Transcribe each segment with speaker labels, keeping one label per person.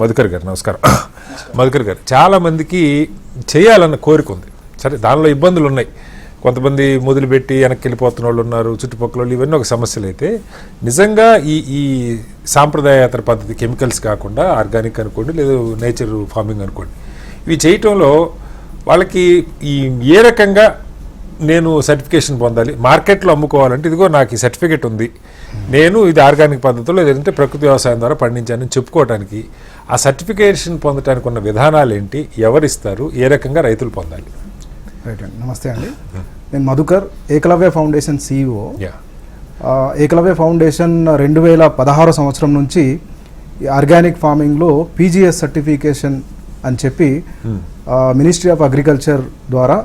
Speaker 1: మధుకర్ గారు నమస్కారం. మధుకర్ గారు, చాలామందికి చేయాలన్న కోరిక ఉంది, సరే దానిలో ఇబ్బందులు ఉన్నాయి. కొంతమంది మొదలుపెట్టి వెనక్కి వెళ్ళిపోతున్న వాళ్ళు ఉన్నారు, చుట్టుపక్కల వాళ్ళు, ఇవన్నీ ఒక సమస్యలు. అయితే నిజంగా ఈ సాంప్రదాయేతర పద్ధతి, కెమికల్స్ కాకుండా ఆర్గానిక్ అనుకోండి, లేదా నేచర్ ఫార్మింగ్ అనుకోండి, ఇవి చేయటంలో వాళ్ళకి ఏ రకంగా నేను సర్టిఫికేషన్ పొందాలి, మార్కెట్లో అమ్ముకోవాలంటే ఇదిగో నాకు ఈ సర్టిఫికేట్ ఉంది, నేను ఇది ఆర్గానిక్ పద్ధతిలో లేదంటే ప్రకృతి వ్యవసాయం ద్వారా పండించానని చెప్పుకోవడానికి ఆ సర్టిఫికేషన్ పొందడానికి ఉన్న విధానాలు ఏంటి, ఎవరిస్తారు, ఏ రకంగా రైతులు పొందాలి?
Speaker 2: రైట్ అండి, నమస్తే అండి. నేను Madhukar, Ekalavya foundation CEO. Ekalavya foundation 2016 సంవత్సరం నుంచి ఆర్గానిక్ ఫార్మింగ్లో PGS సర్టిఫికేషన్ అని చెప్పి మినిస్ట్రీ ఆఫ్ అగ్రికల్చర్ ద్వారా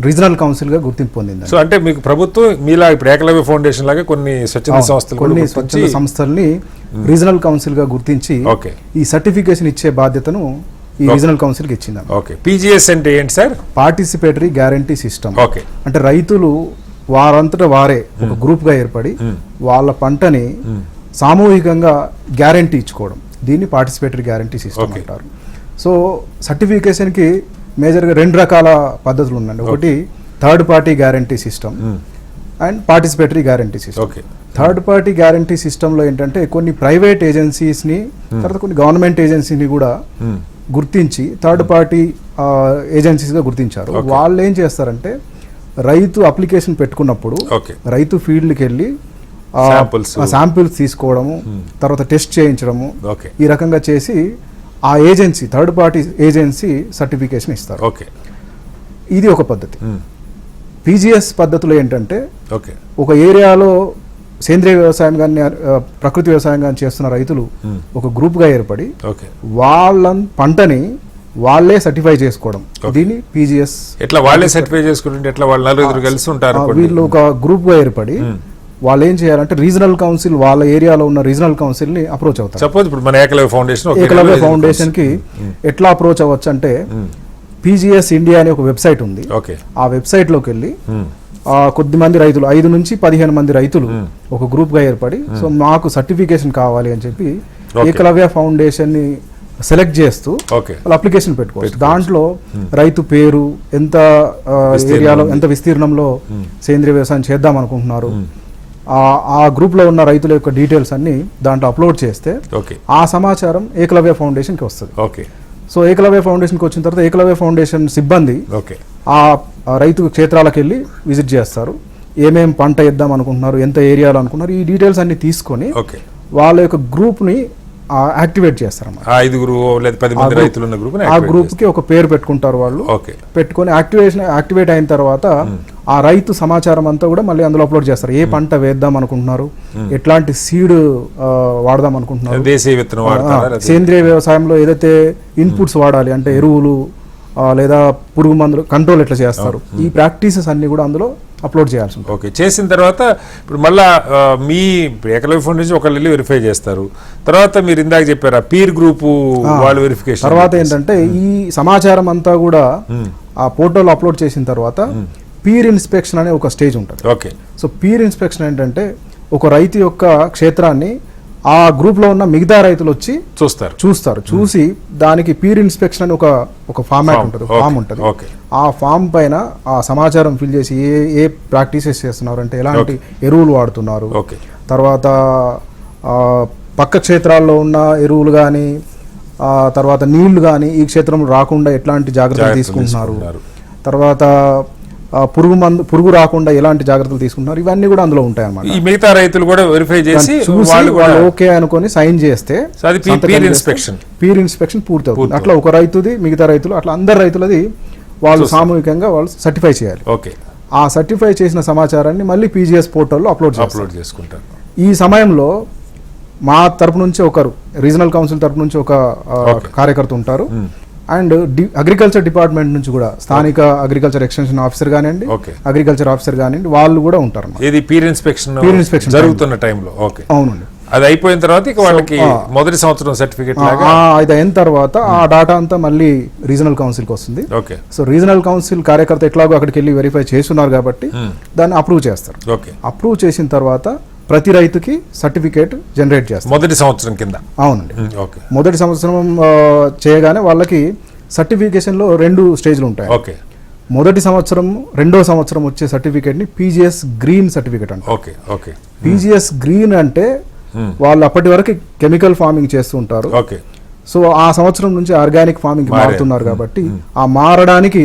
Speaker 2: రీజనల్ కౌన్సిల్గా గుర్తింపు పొందింది.
Speaker 1: సో అంటే మీకు ప్రభుత్వం మీలా ఇప్పుడు ఏకలవ్య ఫౌండేషన్ లాగా కొన్ని స్వచ్ఛంద
Speaker 2: సంస్థల్ని రీజనల్ కౌన్సిల్గా గుర్తించి ఈ సర్టిఫికేషన్ ఇచ్చే బాధ్యతను ఈ రీజనల్ కౌన్సిల్కి ఇచ్చింది.
Speaker 1: PGS అంటే ఏంటి సార్?
Speaker 2: Participatory guarantee system. అంటే రైతులు వారంతటా వారే ఒక గ్రూప్గా ఏర్పడి వాళ్ళ పంటని సామూహికంగా గ్యారంటీ ఇచ్చుకోవడం, దీన్ని పార్టిసిపేటరీ గ్యారంటీ సిస్టమ్ అంటారు. సో సర్టిఫికేషన్కి మేజర్గా 2 రకాల పద్ధతులు ఉన్నాయండి. ఒకటి third party guarantee system and participatory guarantee system. Third party guarantee సిస్టంలో ఏంటంటే కొన్ని ప్రైవేట్ ఏజెన్సీస్ని, తర్వాత కొన్ని గవర్నమెంట్ ఏజెన్సీని కూడా గుర్తించి థర్డ్ పార్టీ ఏజెన్సీస్గా గుర్తించారు. వాళ్ళు ఏం చేస్తారంటే రైతు అప్లికేషన్ పెట్టుకున్నప్పుడు రైతు ఫీల్డ్కి వెళ్ళి శాంపిల్స్ తీసుకోవడము, తర్వాత టెస్ట్ చేయించడము, ఈ రకంగా చేసి ఆ agency third party agency certification ఇస్తారు. ఇది ఒక పద్ధతి. PGS పద్ధతిలో ఏంటంటే ఒక ఏరియాలో సేంద్రియ వ్యవసాయం కానీ ప్రకృతి వ్యవసాయం కానీ చేస్తున్న రైతులు ఒక గ్రూప్గా ఏర్పడి వాళ్ళ పంటని వాళ్ళే సర్టిఫై చేసుకోవడం, దీన్ని PGS.
Speaker 1: ఎట్లా వాళ్ళే సర్టిఫై చేసుకుంటే ఎట్లా వాళ్ళు నలుగురు కలిసి ఉంటారు?
Speaker 2: వీళ్ళు ఒక గ్రూప్గా ఏర్పడి వాళ్ళు ఏం చేయాలంటే రీజనల్ కౌన్సిల్, వాళ్ళ ఏరియాలో ఉన్న రీజనల్ కౌన్సిల్ ని అప్రోచ్ అవుతారు.
Speaker 1: సపోజ్ ఇప్పుడు మన ఏకలవ్య
Speaker 2: ఫౌండేషన్ కి ఎట్లా అప్రోచ్ అవ్వచ్చు అంటే PGS ఇండియా అనే ఒక వెబ్సైట్ ఉంది. ఆ వెబ్సైట్ లోకి వెళ్ళి కొద్ది మంది రైతులు, 5 నుంచి 15 మంది రైతులు ఒక గ్రూప్ గా ఏర్పడి, సో మాకు సర్టిఫికేషన్ కావాలి అని చెప్పి ఏకలవ్య ఫౌండేషన్ ని సెలెక్ట్ చేస్తూ వాళ్ళు అప్లికేషన్ పెట్టుకోవచ్చు. దాంట్లో రైతు పేరు, ఎంత ఏరియాలో, ఎంత విస్తీర్ణంలో సేంద్రియ వ్యవసాయం చేద్దాం అనుకుంటున్నారు, ఆ గ్రూప్ లో ఉన్న రైతుల యొక్క డీటెయిల్స్ అన్ని దాంట్లో అప్లోడ్ చేస్తే ఆ సమాచారం ఏకలవ్య ఫౌండేషన్ కి వస్తుంది. సో ఏకలవ్య ఫౌండేషన్ కి వచ్చిన తర్వాత ఏకలవ్య ఫౌండేషన్ సిబ్బంది ఆ రైతు క్షేత్రాలకు వెళ్ళి విజిట్ చేస్తారు. ఏమేం పంట వేద్దాం అనుకుంటున్నారు, ఎంత ఏరియాలో అనుకుంటున్నారు, ఈ డీటెయిల్స్ అన్ని తీసుకొని వాళ్ళ యొక్క గ్రూప్ ని యాక్టివేట్ చేస్తారు. ఆ గ్రూప్ కి ఒక పేరు పెట్టుకుంటారు వాళ్ళు. పెట్టుకొని యాక్టివేట్ అయిన తర్వాత ఆ రైతు సమాచారం అంతా కూడా మళ్ళీ అందులో అప్లోడ్ చేస్తారు. ఏ పంట వేద్దాం అనుకుంటున్నారు, ఎట్లాంటి సీడ్ వాడదాం అనుకుంటున్నారు, సేంద్రియ వ్యవసాయంలో ఏదైతే ఇన్పుట్స్ వాడాలి అంటే ఎరువులు లేదా పురుగు మందులు కంట్రోల్ ఎట్లా చేస్తారు, ఈ ప్రాక్టీసెస్ అన్ని కూడా అందులో అప్లోడ్ చేయాల్సి ఉంటుంది.
Speaker 1: చేసిన తర్వాత ఇప్పుడు మళ్ళా మీ ఏకలవ్య ఫౌండేషన్ ఒకళ్ళు వెళ్ళి వెరిఫై చేస్తారు. తర్వాత మీరు ఇందాక చెప్పారు పీర్ గ్రూప్ వాళ్ళు వెరిఫికేషన్.
Speaker 2: తర్వాత ఏంటంటే ఈ సమాచారం అంతా కూడా ఆ పోర్టల్ అప్లోడ్ చేసిన తర్వాత పీర్ ఇన్స్పెక్షన్ అనే ఒక స్టేజ్ ఉంటుంది. సో పీర్ ఇన్స్పెక్షన్ ఏంటంటే ఒక రైతు యొక్క క్షేత్రాన్ని ఆ గ్రూప్ లో ఉన్న మిగతా రైతులు వచ్చి చూస్తారు. చూసి దానికి పీర్ ఇన్స్పెక్షన్ అని ఒక ఫార్మాట్ ఉంటుంది, ఫామ్ ఉంటుంది. ఆ ఫామ్ పైన ఆ సమాచారం ఫిల్ చేసి ఏ ప్రాక్టీసెస్ చేస్తున్నారు అంటే ఎలాంటి ఎరువులు వాడుతున్నారు, తర్వాత పక్క క్షేత్రాల్లో ఉన్న ఎరువులు కానీ తర్వాత నీళ్లు కానీ ఈ క్షేత్రంలో రాకుండా ఎట్లాంటి జాగ్రత్తలు తీసుకుంటున్నారు, తర్వాత పురుగు రాకుండా ఎలాంటి జాగ్రత్తలు తీసుకుంటున్నారు, ఇవన్నీ కూడా అందులో ఉంటాయి అన్నమాట.
Speaker 1: ఈ మిగతా రైతులు కూడా వెరిఫై చేసి
Speaker 2: వాళ్ళు ఓకే అనుకొని సైన్ చేస్తే పీర్ ఇన్స్పెక్షన్ పూర్తి అవుతుంది. అట్లా ఒక రైతుది, మిగతా రైతులు, అట్లా అందరు రైతులది వాళ్ళు సామూహికంగా వాళ్ళు సర్టిఫై చేయాలి. ఆ సర్టిఫై చేసిన సమాచారాన్ని మళ్ళీ PGS పోర్టల్లో అప్లోడ్ చేసుకుంటారు. ఈ సమయంలో మా తరపు నుంచి ఒకరు, రీజనల్ కౌన్సిల్ తరపు నుంచి ఒక కార్యకర్త ఉంటారు, అండ్ అగ్రికల్చర్ డిపార్ట్మెంట్ నుంచి కూడా స్థానిక అగ్రికల్చర్ ఎక్స్టెన్షన్ ఆఫీసర్ కానివ్వండి, అగ్రికల్చర్ ఆఫీసర్ కానివ్వండి, వాళ్ళు కూడా ఉంటారు.
Speaker 1: పీర్ ఇన్స్పెక్షన్ జరుగుతున్న టైంలో.
Speaker 2: అవునండి.
Speaker 1: అది అయిపోయిన తర్వాత వాళ్ళకి మొదటి సంవత్సరం సర్టిఫికేట్
Speaker 2: అది అయిన తర్వాత ఆ డాటా అంతా మళ్ళీ రీజనల్ కౌన్సిల్కి వస్తుంది. సో రీజనల్ కౌన్సిల్ కార్యకర్త ఎట్లాగో అక్కడికి వెళ్ళి వెరిఫై చేస్తున్నారు కాబట్టి దాన్ని అప్రూవ్ చేస్తారు. అప్రూవ్ చేసిన తర్వాత ప్రతి రైతుకి సర్టిఫికేట్ జనరేట్ చేస్తాం
Speaker 1: మొదటి సంవత్సరం కింద.
Speaker 2: అవునండి.
Speaker 1: ఓకే
Speaker 2: మొదటి సంవత్సరం చేయగానే వాళ్ళకి సర్టిఫికేషన్లో 2 స్టేజ్లు ఉంటాయి.
Speaker 1: ఓకే
Speaker 2: మొదటి సంవత్సరం, రెండో సంవత్సరం వచ్చే సర్టిఫికేట్ని పీజీఎస్ గ్రీన్ సర్టిఫికేట్ అంటారు.
Speaker 1: ఓకే ఓకే
Speaker 2: పీజీఎస్ గ్రీన్ అంటే వాళ్ళు అప్పటి వరకు కెమికల్ ఫార్మింగ్ చేస్తూ ఉంటారు.
Speaker 1: ఓకే
Speaker 2: సో ఆ సంవత్సరం నుంచి ఆర్గానిక్ ఫార్మింగ్ మారుతున్నారు కాబట్టి ఆ మారడానికి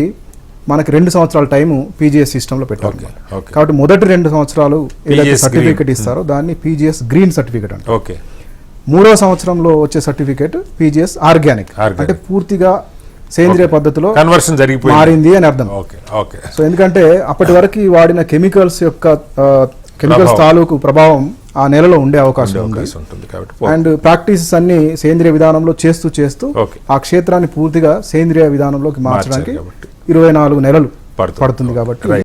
Speaker 2: మనకి 2 సంవత్సరాల టైము పీజీఎస్ సిస్టంలో పెట్టారు.
Speaker 1: ఓకే
Speaker 2: కాబట్టి మొదటి 2 సంవత్సరాలు ఏదైతే
Speaker 1: PGS
Speaker 2: సర్టిఫికేట్ ఇస్తారో దాన్ని పీజీఎస్ గ్రీన్ సర్టిఫికేట్ అంటారు.
Speaker 1: ఓకే
Speaker 2: మూడో సంవత్సరంలో వచ్చే సర్టిఫికేట్ పీజీఎస్ ఆర్గానిక్, అంటే పూర్తిగా సేంద్రియ పద్ధతిలో
Speaker 1: కన్వర్షన్ జరిగిపోయింది,
Speaker 2: మారింది అని అర్థం.
Speaker 1: ఓకే ఓకే
Speaker 2: సో ఎందుకంటే అప్పటి వరకు వాడిన కెమికల్స్ యొక్క కెమికల్స్ తాలూకు ప్రభావం ఆ నెలలో ఉండే అవకాశం ఉంది.
Speaker 1: ఉంటుంది కాబట్టి
Speaker 2: అండ్ ప్రాక్టీసెస్ అన్ని సేంద్రియ విధానంలో చేస్తూ
Speaker 1: ఓకే.
Speaker 2: ఆ క్షేత్రాన్ని పూర్తిగా సేంద్రియ విధానంలోకి మార్చడానికి
Speaker 1: కాబట్టి
Speaker 2: 24 నెలలు
Speaker 1: పడుతుంది.
Speaker 2: పడుతుంది కాబట్టి